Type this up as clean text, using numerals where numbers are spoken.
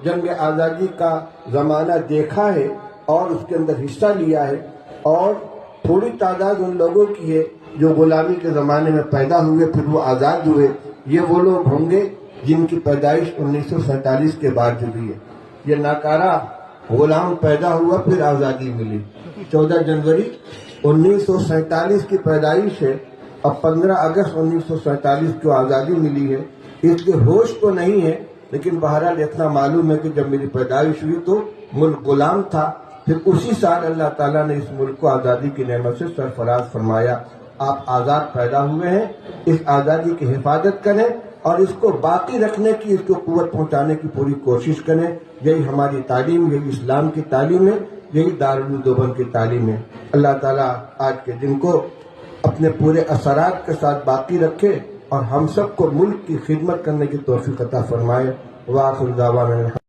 جنگ آزادی کا زمانہ دیکھا ہے اور اس کے اندر حصہ لیا ہے، اور تھوڑی تعداد ان لوگوں کی ہے جو غلامی کے زمانے میں پیدا ہوئے پھر وہ آزاد ہوئے، یہ وہ لوگ ہوں گے جن کی پیدائش 1947 کے بعد ہوئی ہے۔ یہ ناکارہ غلام پیدا ہوا پھر آزادی ملی۔ 14 جنوری 1947 کی پیدائش ہے، اب 15 اگست 1947 کو آزادی ملی ہے۔ اس کے ہوش تو نہیں ہے، لیکن بہرحال اتنا معلوم ہے کہ جب میری پیدائش ہوئی تو ملک غلام تھا، پھر اسی سال اللہ تعالیٰ نے اس ملک کو آزادی کی نعمت سے سرفراز فرمایا۔ آپ آزاد پیدا ہوئے ہیں، اس آزادی کی حفاظت کریں اور اس کو باقی رکھنے کی، اس کو قوت پہنچانے کی پوری کوشش کریں۔ یہی ہماری تعلیم، یہی اسلام کی تعلیم ہے، یہی دارالعلوم دیوبند کی تعلیم ہے۔ اللہ تعالیٰ آج کے دن کو اپنے پورے اثرات کے ساتھ باقی رکھے اور ہم سب کو ملک کی خدمت کرنے کی توفیق عطا فرمائے۔ وآخر دعوانا